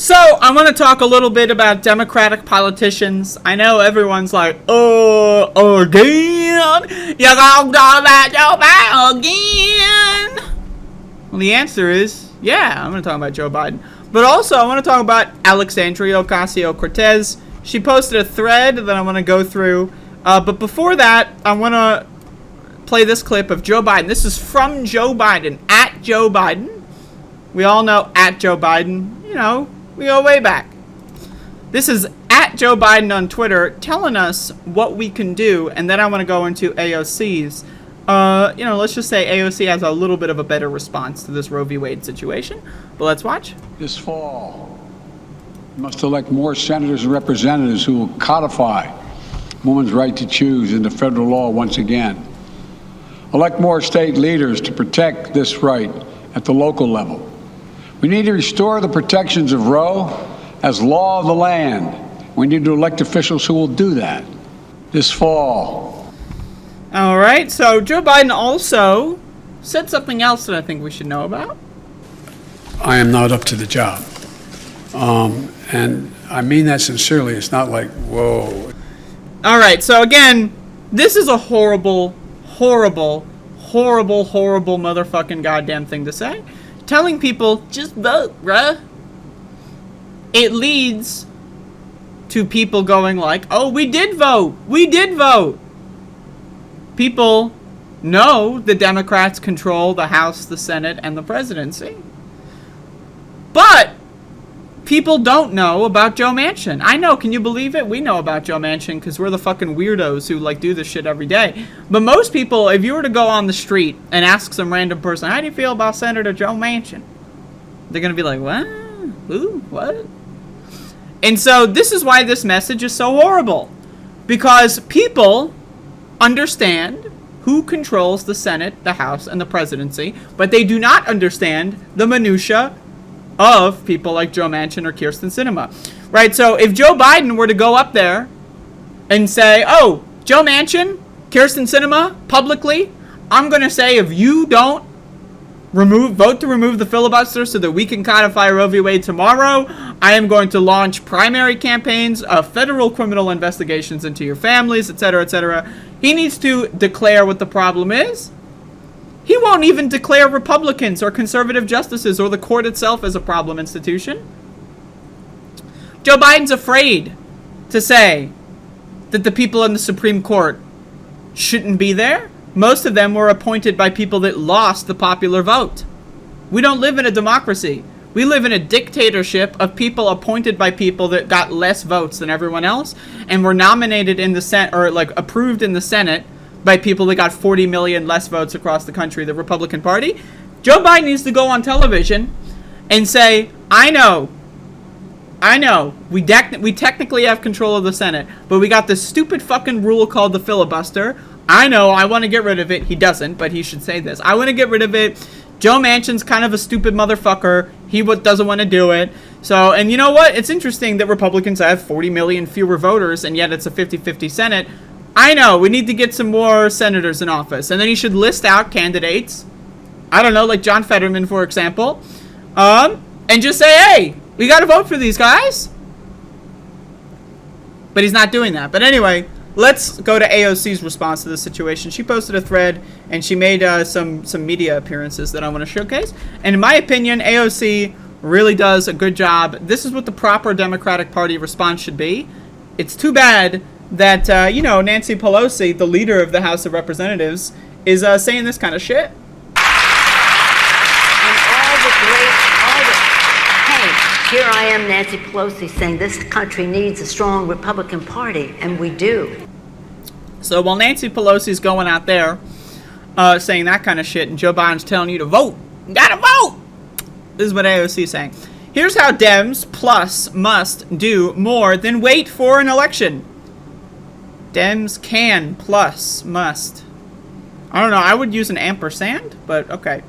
So, I want to talk a little bit about Democratic politicians. I know everyone's like, oh, again? You're going to talk about Joe Biden again? Well, the answer is, yeah, I'm going to talk about Joe Biden. But also, I want to talk about Alexandria Ocasio-Cortez. She posted a thread that I want to go through. But before that, I want to play this clip of Joe Biden. This is from Joe Biden, at Joe Biden. We all know at Joe Biden. You know, we go way back. This is at Joe Biden on Twitter telling us what we can do. And then I want to go into AOCs. Let's just say AOC has a little bit of a better response to this Roe v. Wade situation. But let's watch. This fall, we must elect more senators and representatives who will codify women's right to choose into federal law once again. Elect more state leaders to protect this right at the local level. We need to restore the protections of Roe as law of the land. We need to elect officials who will do that this fall. All right, so Joe Biden also said something else that I think we should know about. I am not up to the job. And I mean that sincerely. It's not like, whoa. All right, so again, this is a horrible motherfucking goddamn thing to say. Telling people, just vote, bruh. It leads to people going like, oh, we did vote. People know the Democrats control the House, the Senate, and the presidency. But people don't know about Joe Manchin. I know, can you believe it? We know about Joe Manchin because we're the fucking weirdos who like do this shit every day. But most people, if you were to go on the street and ask some random person, how do you feel about Senator Joe Manchin? They're going to be like, what? Who? What? And so this is why this message is so horrible. Because people understand who controls the Senate, the House, and the presidency, but they do not understand the minutia of people like Joe Manchin or Kyrsten Sinema, right? So if Joe Biden were to go up there and say, oh, Joe Manchin, Kyrsten Sinema, publicly, I'm going to say if you don't vote to remove the filibuster so that we can codify Roe v. Wade tomorrow, I am going to launch primary campaigns of federal criminal investigations into your families, etc., etc. He needs to declare what the problem is. He won't even declare Republicans or conservative justices or the court itself as a problem institution. Joe Biden's afraid to say that the people in the Supreme Court shouldn't be there. Most of them were appointed by people that lost the popular vote. We don't live in a democracy. We live in a dictatorship of people appointed by people that got less votes than everyone else and were nominated in the Senate or like approved in the Senate by people that got 40 million less votes across the country, the Republican Party. Joe Biden needs to go on television and say, I know, we technically have control of the Senate, but we got this stupid fucking rule called the filibuster. I know, I want to get rid of it. He doesn't, but he should say this. I want to get rid of it. Joe Manchin's kind of a stupid motherfucker. He doesn't want to do it. So, and you know what? It's interesting that Republicans have 40 million fewer voters, and yet it's a 50-50 Senate. I know, we need to get some more senators in office. And then he should list out candidates. I don't know, like John Fetterman, for example. And just say, hey, we got to vote for these guys. But he's not doing that. But anyway, let's go to AOC's response to this situation. She posted a thread, and she made some media appearances that I want to showcase. And in my opinion, AOC really does a good job. This is what the proper Democratic Party response should be. It's too bad that, Nancy Pelosi, the leader of the House of Representatives, is saying this kind of shit. Hey, here I am, Nancy Pelosi, saying this country needs a strong Republican Party, and we do. So while Nancy Pelosi's going out there saying that kind of shit, and Joe Biden's telling you to vote, you gotta vote! This is what AOC is saying. Here's how Dems plus must do more than wait for an election. Dems can plus must. I don't know, I would use an ampersand, but okay.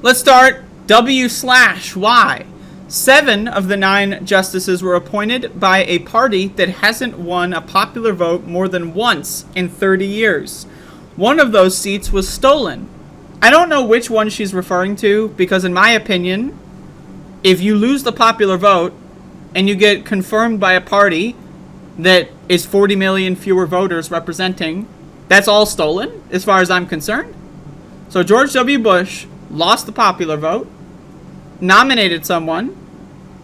Let's start W/Y. 7 of the 9 justices were appointed by a party that hasn't won a popular vote more than once in 30 years. One of those seats was stolen. I don't know which one she's referring to, because in my opinion, if you lose the popular vote and you get confirmed by a party that is 40 million fewer voters representing, that's all stolen as far as I'm concerned. So George W. Bush lost the popular vote, nominated someone,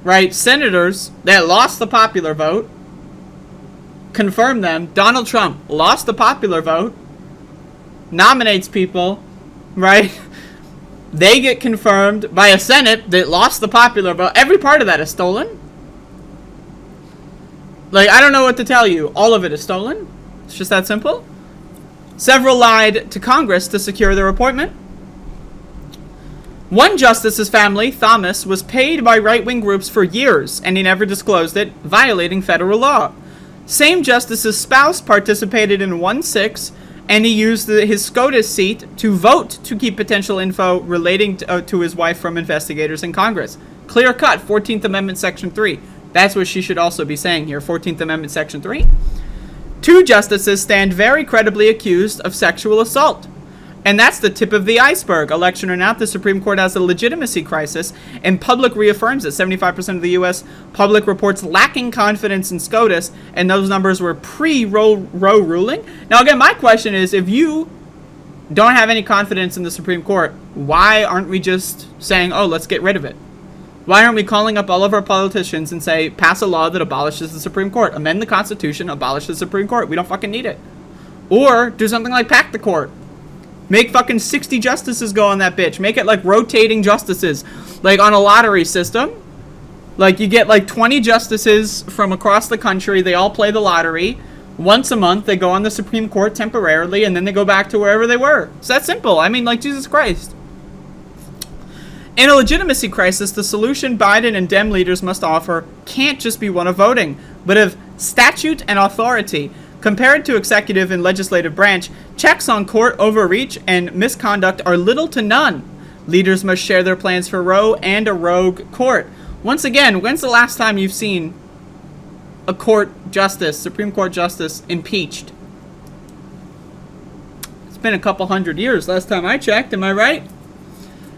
right? Senators that lost the popular vote, confirmed them. Donald Trump lost the popular vote, nominates people, right? They get confirmed by a Senate that lost the popular vote. Every part of that is stolen. Like, I don't know what to tell you. All of it is stolen. It's just that simple. Several lied to Congress to secure their appointment. One justice's family, Thomas, was paid by right-wing groups for years, and he never disclosed it, violating federal law. Same justice's spouse participated in 1-6, and he used his SCOTUS seat to vote to keep potential info relating to his wife from investigators in Congress. Clear cut, 14th Amendment, Section 3. That's what she should also be saying here, 14th Amendment, Section 3. 2 justices stand very credibly accused of sexual assault. And that's the tip of the iceberg. Election or not, the Supreme Court has a legitimacy crisis, and public reaffirms it. 75% of the U.S. public reports lacking confidence in SCOTUS, and those numbers were pre-Roe ruling. Now, again, my question is, if you don't have any confidence in the Supreme Court, why aren't we just saying, oh, let's get rid of it? Why aren't we calling up all of our politicians and say, pass a law that abolishes the Supreme Court? Amend the Constitution, abolish the Supreme Court. We don't fucking need it. Or do something like pack the court. Make fucking 60 justices go on that bitch. Make it like rotating justices. Like on a lottery system. Like you get like 20 justices from across the country. They all play the lottery. Once a month, they go on the Supreme Court temporarily, and then they go back to wherever they were. It's that simple. I mean, like, Jesus Christ. In a legitimacy crisis, the solution Biden and Dem leaders must offer can't just be one of voting, but of statute and authority. Compared to executive and legislative branch, checks on court overreach and misconduct are little to none. Leaders must share their plans for Roe and a rogue court. Once again, when's the last time you've seen a court justice, Supreme Court justice, impeached? It's been a couple hundred years last time I checked, am I right?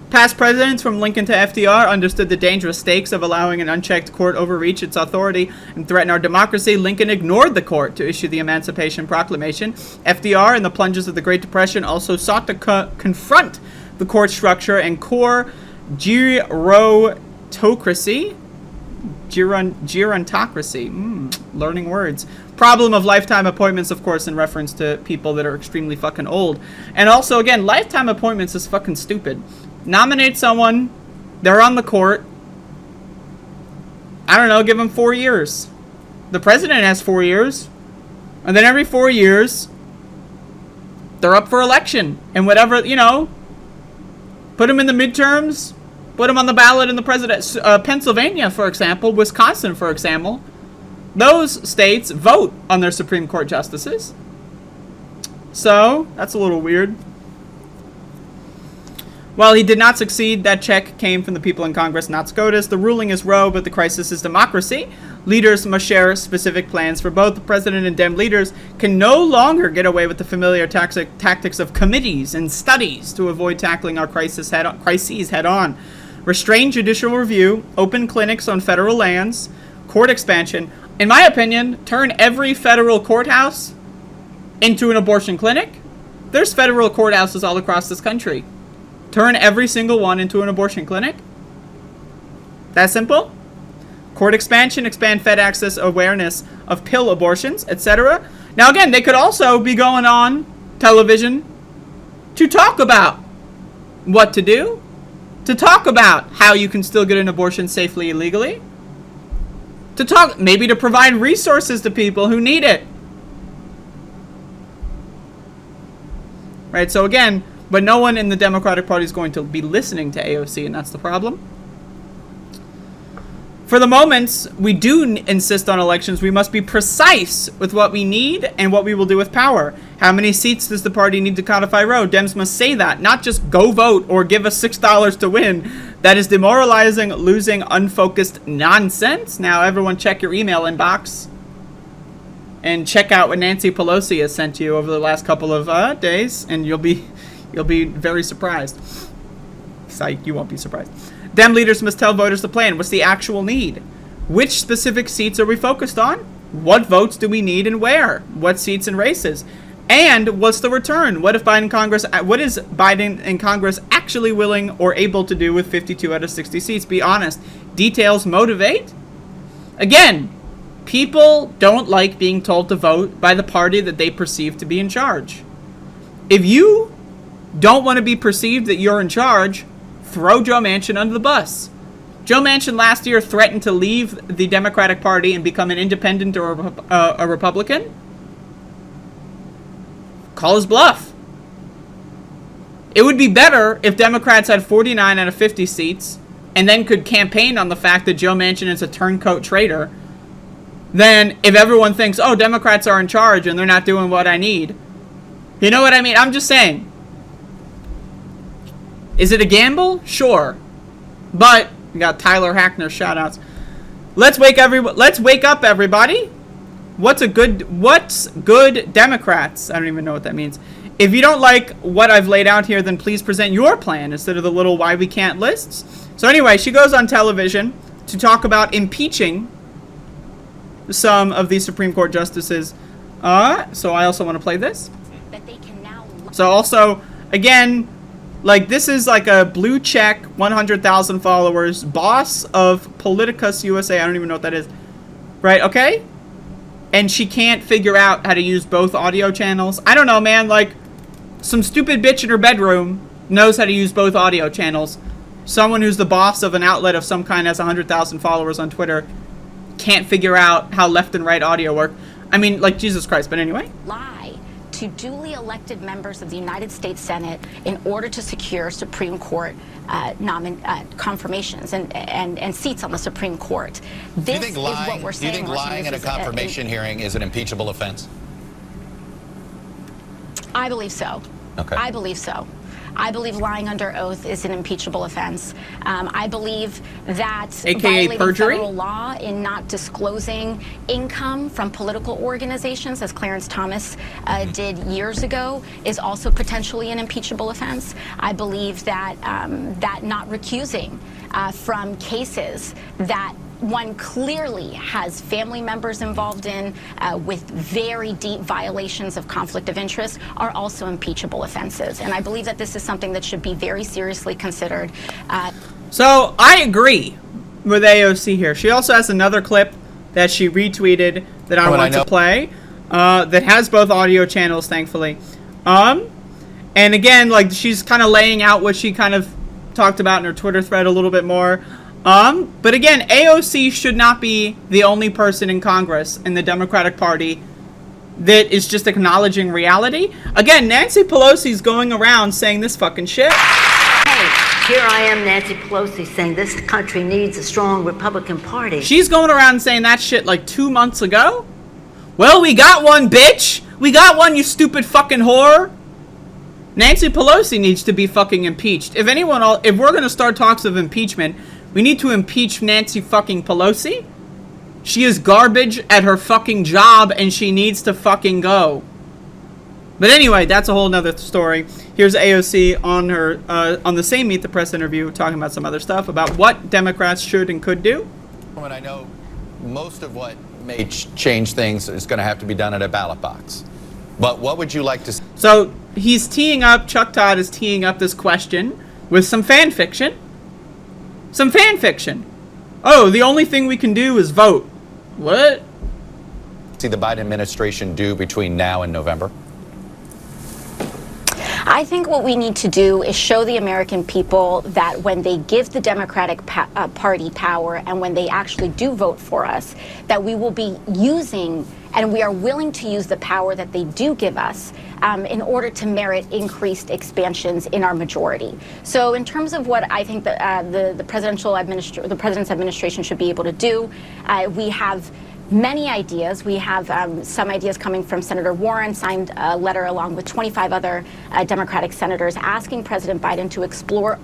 Past presidents from Lincoln to FDR understood the dangerous stakes of allowing an unchecked court overreach its authority and threaten our democracy. Lincoln ignored the court to issue the Emancipation Proclamation. FDR, in the plunges of the Great Depression, also sought to confront the court structure and core gerontocracy. Learning words. Problem of lifetime appointments, of course, in reference to people that are extremely fucking old. And also, again, lifetime appointments is fucking stupid. Nominate someone, they're on the court, I don't know, give them 4 years. The president has 4 years. And then every 4 years, they're up for election. And whatever, you know, put them in the midterms, put them on the ballot in the president. Pennsylvania, for example, Wisconsin, for example, those states vote on their Supreme Court justices. So, that's a little weird. While he did not succeed, that check came from the people in Congress, not SCOTUS. The ruling is Roe, but the crisis is democracy. Leaders must share specific plans for both. The president and Dem leaders can no longer get away with the familiar tactics of committees and studies to avoid tackling our crises head on. Restrained judicial review, open clinics on federal lands, court expansion. In my opinion, turn every federal courthouse into an abortion clinic. There's federal courthouses all across this country. Turn every single one into an abortion clinic. That simple. Court expansion, expand Fed access awareness of pill abortions, etc. Now again, they could also be going on television to talk about what to do, to talk about how you can still get an abortion safely and legally, to talk, maybe to provide resources to people who need it. Right, so again, but no one in the Democratic Party is going to be listening to AOC, and that's the problem. For the moment, we do insist on elections. We must be precise with what we need and what we will do with power. How many seats does the party need to codify Roe? Dems must say that, not just go vote or give us $6 to win. That is demoralizing, losing, unfocused nonsense. Now, everyone check your email inbox and check out what Nancy Pelosi has sent you over the last couple of days, and you'll be very surprised. psych, you won't be surprised. Dem leaders must tell voters the plan. What's the actual need? Which specific seats are we focused on? What votes do we need and where? What seats and races? And what's the return? What is Biden and Congress actually willing or able to do with 52 out of 60 seats? Be honest. Details motivate? Again, people don't like being told to vote by the party that they perceive to be in charge. If you don't want to be perceived that you're in charge, throw Joe Manchin under the bus. Joe Manchin last year threatened to leave the Democratic Party and become an independent or a Republican. Call his bluff. It would be better if Democrats had 49 out of 50 seats and then could campaign on the fact that Joe Manchin is a turncoat traitor than if everyone thinks, oh, Democrats are in charge and they're not doing what I need. You know what I mean? I'm just saying. Is it a gamble? Sure. But we got Tyler Hackner shout-outs. Let's wake up, everybody. What's good Democrats? I don't even know what that means. If you don't like what I've laid out here, then please present your plan instead of the little why we can't lists. So anyway, she goes on television to talk about impeaching some of these Supreme Court justices. So I also want to play this. So also, again, like this is like a blue check, 100,000 followers, boss of Politicus USA. I don't even know what that is. Right, okay? And she can't figure out how to use both audio channels. I don't know, man. Like, some stupid bitch in her bedroom knows how to use both audio channels. Someone who's the boss of an outlet of some kind has 100,000 followers on Twitter can't figure out how left and right audio work. I mean, like, Jesus Christ. But anyway. Lie to duly elected members of the United States Senate in order to secure Supreme Court confirmations and seats on the Supreme Court. This is what we're saying. Do you think lying in a confirmation hearing is an impeachable offense? I believe so. Okay. I believe so. I believe lying under oath is an impeachable offense. I believe that AKA violating perjury? federal law in not disclosing income from political organizations, as Clarence Thomas did years ago, is also potentially an impeachable offense. I believe that that not recusing from cases that one clearly has family members involved in with very deep violations of conflict of interest are also impeachable offenses. And I believe that this is something that should be very seriously considered. So I agree with AOC here. She also has another clip that she retweeted that I want to play that has both audio channels, thankfully. And again, like she's kind of laying out what she kind of talked about in her Twitter thread a little bit more. But again, AOC should not be the only person in Congress in the Democratic Party that is just acknowledging reality. Again, Nancy Pelosi's going around saying this fucking shit. Hey, here I am, Nancy Pelosi, saying this country needs a strong Republican Party. She's going around saying that shit like 2 months ago. Well, we got one, bitch. We got one, you stupid fucking whore. Nancy Pelosi needs to be fucking impeached. If we're going to start talks of impeachment, we need to impeach Nancy fucking Pelosi. She is garbage at her fucking job and she needs to fucking go. But anyway, that's a whole nother story. Here's AOC on her on the same Meet the Press interview talking about some other stuff about what Democrats should and could do. And I know most of what may change things is going to have to be done at a ballot box. But what would you like to see? So Chuck Todd is teeing up this question with some fan fiction. Some fan fiction. Oh, the only thing we can do is vote. What? See the Biden administration do between now and November? I think what we need to do is show the American people that when they give the Democratic Party power and when they actually do vote for us, that we will be using and we are willing to use the power that they do give us in order to merit increased expansions in our majority. So in terms of what I think the president's administration should be able to do, we have many ideas. We have some ideas coming from Senator Warren, signed a letter along with 25 other Democratic senators asking President Biden to explore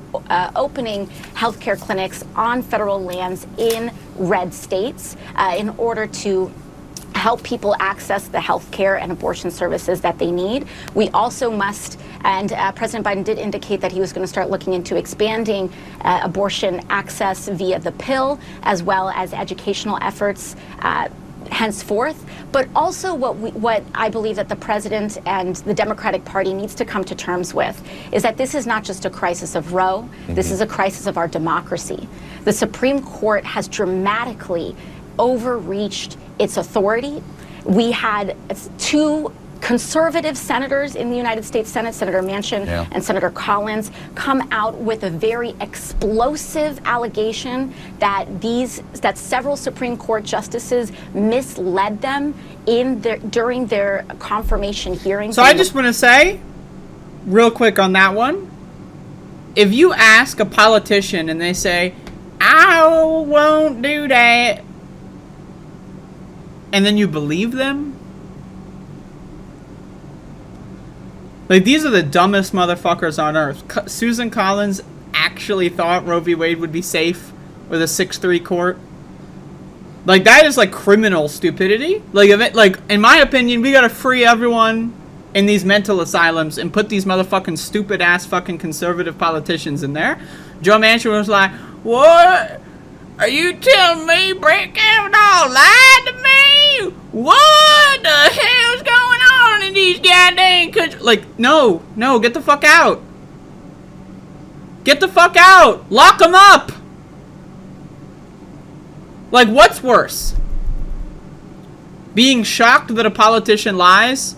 opening healthcare clinics on federal lands in red states in order to help people access the health care and abortion services that they need. We also must, and President Biden did indicate that he was going to start looking into expanding abortion access via the pill, as well as educational efforts henceforth. But also what I believe that the president and the Democratic Party needs to come to terms with is that this is not just a crisis of Roe, this is a crisis of our democracy. The Supreme Court has dramatically overreached its authority. We had 2 conservative senators in the United States Senate, Senator Manchin and Senator Collins, come out with a very explosive allegation that several Supreme Court justices misled them during their confirmation hearings. So I just want to say, real quick on that one, if you ask a politician and they say, I won't do that, and then you believe them, like, these are the dumbest motherfuckers on earth. Susan Collins actually thought Roe v. Wade would be safe with a 6-3 court. Like, that is, like, criminal stupidity. Like, in my opinion, we gotta free everyone in these mental asylums and put these motherfucking stupid-ass fucking conservative politicians in there. Joe Manchin was like, what? Are you telling me Brett Kavanaugh lied to me? What the hell's going on in these goddamn countries? Like, no, get the fuck out. Get the fuck out. Lock them up. Like, what's worse? Being shocked that a politician lies,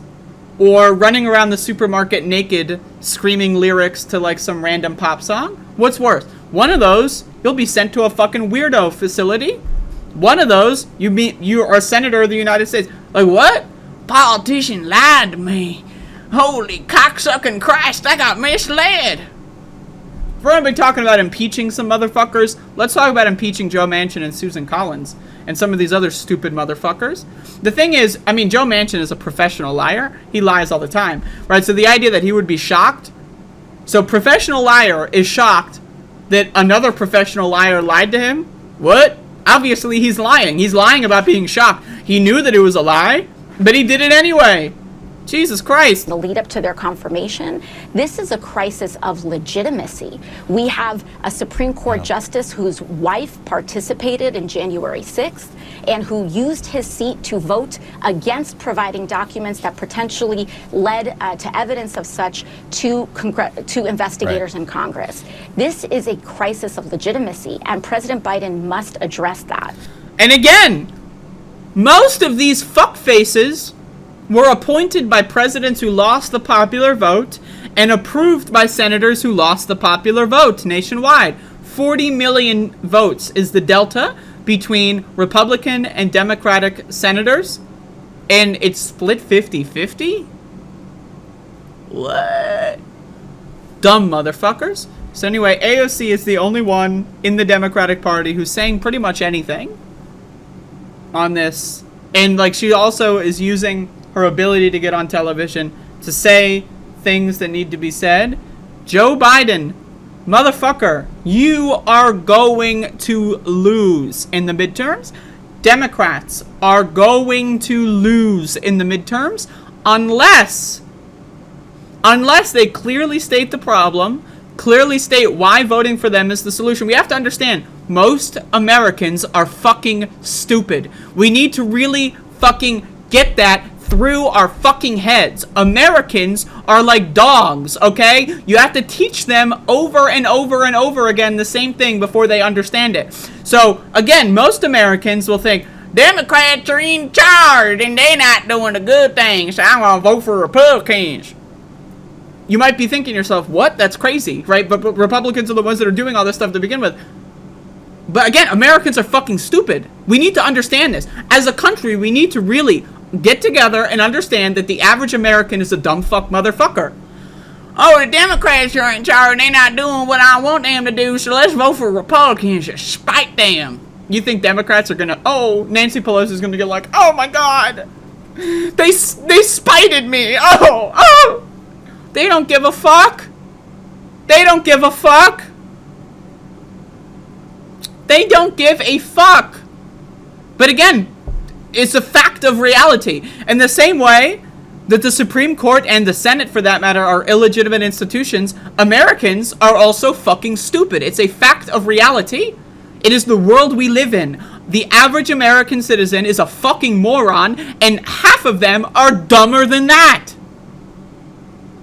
or running around the supermarket naked screaming lyrics to, like, some random pop song? What's worse? One of those, you'll be sent to a fucking weirdo facility. One of those, you are a senator of the United States. Like, what? Politician lied to me. Holy cocksucking Christ, I got misled. If we're going to be talking about impeaching some motherfuckers, let's talk about impeaching Joe Manchin and Susan Collins and some of these other stupid motherfuckers. The thing is, I mean, Joe Manchin is a professional liar. He lies all the time, right? So the idea that he would be shocked. So professional liar is shocked that another professional liar lied to him? What? Obviously, he's lying. He's lying about being shocked. He knew that it was a lie, but he did it anyway. Jesus Christ. The lead up to their confirmation, this is a crisis of legitimacy. We have a Supreme Court justice whose wife participated in January 6th and who used his seat to vote against providing documents that potentially led to evidence of such to investigators in Congress. This is a crisis of legitimacy, and President Biden must address that. And again, most of these fuckfaces were appointed by presidents who lost the popular vote and approved by senators who lost the popular vote nationwide. 40 million votes is the delta between Republican and Democratic senators, and it's split 50-50? What? Dumb motherfuckers. So anyway, AOC is the only one in the Democratic Party who's saying pretty much anything on this. And, like, she also is using her ability to get on television to say things that need to be said. Joe Biden, motherfucker, you are going to lose in the midterms. Democrats are going to lose in the midterms unless they clearly state the problem, clearly state why voting for them is the solution. We have to understand, most Americans are fucking stupid. We need to really fucking get that through our fucking heads. Americans are like dogs, okay? You have to teach them over and over and over again the same thing before they understand it. So, again, most Americans will think, Democrats are in charge and they're not doing the good things, so I'm going to vote for Republicans. You might be thinking to yourself, what? That's crazy, right? But Republicans are the ones that are doing all this stuff to begin with. But again, Americans are fucking stupid. We need to understand this. As a country, we need to really get together and understand that the average American is a dumb fuck motherfucker. Oh, the Democrats are in charge and they're not doing what I want them to do, so let's vote for Republicans to spite them. You think Democrats are gonna, Nancy Pelosi's gonna get like, oh my god, they spited me, oh, they don't give a fuck. They don't give a fuck. They don't give a fuck. But again, It's a fact of reality. In the same way that the Supreme Court and the Senate, for that matter, are illegitimate institutions, Americans are also fucking stupid. It's a fact of reality. It is the world we live in. The average American citizen is a fucking moron, and half of them are dumber than that.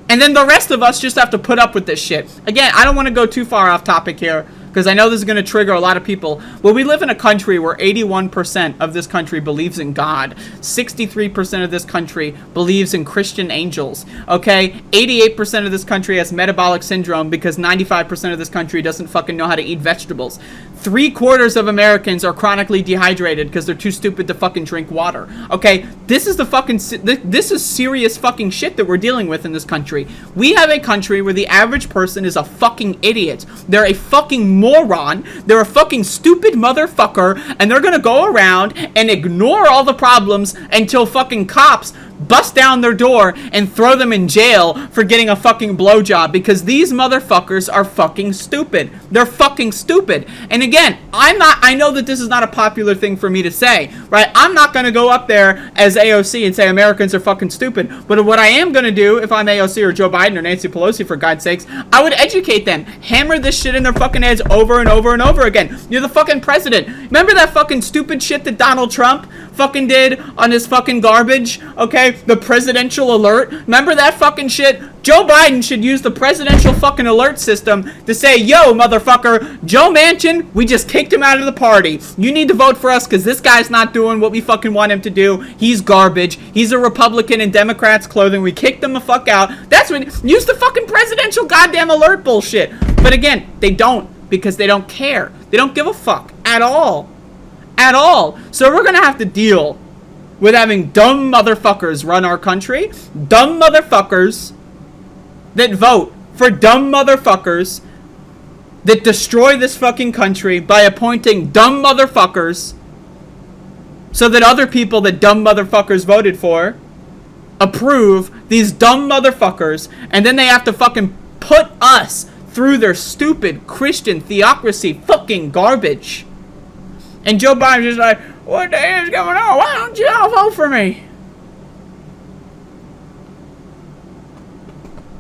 And then the rest of us just have to put up with this shit. Again, I don't want to go too far off topic here, because I know this is going to trigger a lot of people. Well, we live in a country where 81% of this country believes in God. 63% of this country believes in Christian angels. Okay? 88% of this country has metabolic syndrome because 95% of this country doesn't fucking know how to eat vegetables. 3/4 of Americans are chronically dehydrated because they're too stupid to fucking drink water. Okay? This is this is serious fucking shit that we're dealing with in this country. We have a country where the average person is a fucking idiot. They're a fucking moron. They're a fucking stupid motherfucker, and they're gonna go around and ignore all the problems until fucking cops bust down their door and throw them in jail for getting a fucking blowjob, because these motherfuckers are fucking stupid. They're fucking stupid. And again, I know that this is not a popular thing for me to say, right? I'm not gonna go up there as AOC and say Americans are fucking stupid. But what I am gonna do, if I'm AOC or Joe Biden or Nancy Pelosi, for God's sakes, I would educate them. Hammer this shit in their fucking heads over and over and over again. You're the fucking president. Remember that fucking stupid shit that Donald Trump fucking did on his fucking garbage? Okay? The presidential alert. Remember that fucking shit? Joe Biden should use the presidential fucking alert system to say, yo, motherfucker, Joe Manchin, we just kicked him out of the party. You need to vote for us because this guy's not doing what we fucking want him to do. He's garbage. He's a Republican in Democrats' clothing. We kicked him the fuck out. That's when, use the fucking presidential goddamn alert bullshit. But again, they don't, because they don't care. They don't give a fuck at all. At all. So we're gonna have to deal with having dumb motherfuckers run our country. Dumb motherfuckers that vote for dumb motherfuckers that destroy this fucking country by appointing dumb motherfuckers so that other people that dumb motherfuckers voted for approve these dumb motherfuckers, and then they have to fucking put us through their stupid Christian theocracy fucking garbage. And Joe Biden's just like, what the hell is going on? Why don't you all vote for me?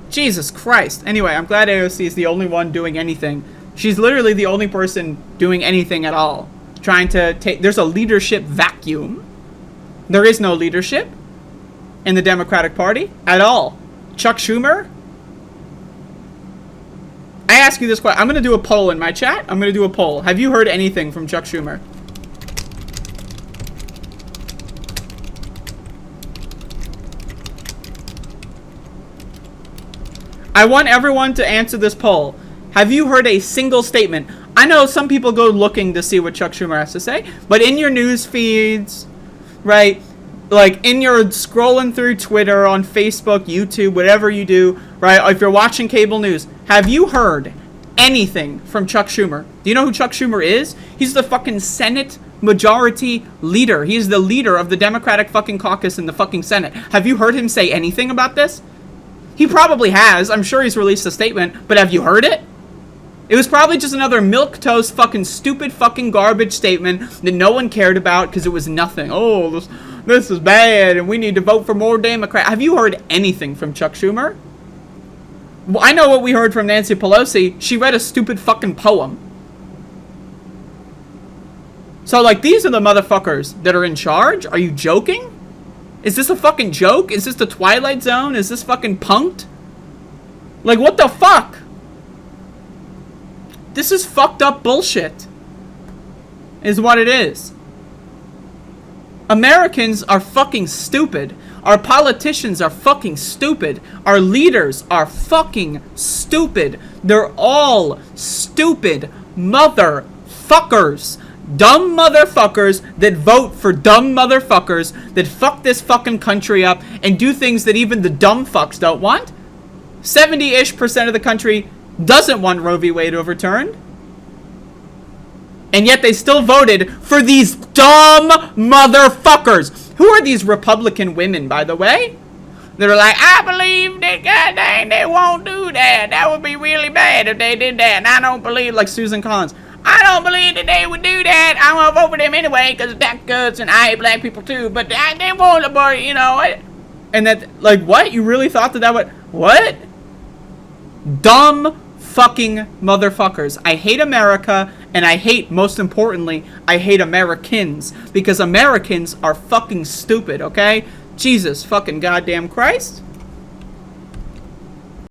Jesus Christ. Anyway, I'm glad AOC is the only one doing anything. She's literally the only person doing anything at all. Trying to take... There's a leadership vacuum. There is no leadership in the Democratic Party at all. Chuck Schumer? I ask you this question. I'm going to do a poll in my chat. I'm going to do a poll. Have you heard anything from Chuck Schumer? I want everyone to answer this poll. Have you heard a single statement? I know some people go looking to see what Chuck Schumer has to say, but in your news feeds, right? Like in your scrolling through Twitter, on Facebook, YouTube, whatever you do, right? If you're watching cable news, have you heard anything from Chuck Schumer? Do you know who Chuck Schumer is? He's the fucking Senate majority leader. He's the leader of the Democratic fucking caucus in the fucking Senate. Have you heard him say anything about this? He probably has. I'm sure he's released a statement, but have you heard it? It was probably just another milquetoast fucking stupid fucking garbage statement that no one cared about because it was nothing. Oh, this is bad and we need to vote for more Democrats. Have you heard anything from Chuck Schumer? Well, I know what we heard from Nancy Pelosi. She read a stupid fucking poem. So, like, these are the motherfuckers that are in charge? Are you joking? Is this a fucking joke? Is this the Twilight Zone? Is this fucking punked? Like, what the fuck? This is fucked up bullshit. Is what it is. Americans are fucking stupid. Our politicians are fucking stupid. Our leaders are fucking stupid. They're all stupid motherfuckers. Dumb motherfuckers that vote for dumb motherfuckers that fuck this fucking country up and do things that even the dumb fucks don't want. 70-ish% of the country doesn't want Roe v. Wade overturned. And yet they still voted for these dumb motherfuckers. Who are these Republican women, by the way? They're like, I believe that, god dang, they won't do that. That would be really bad if they did that. And I don't believe, like Susan Collins, I don't believe that they would do that. I'm gonna vote for them anyway because black guts and I hate black people too. But they won't abort, you know. And that, like, what? You really thought that would? What? Dumb fucking motherfuckers. I hate America, and I hate, most importantly, I hate Americans because Americans are fucking stupid. Okay? Jesus fucking goddamn Christ.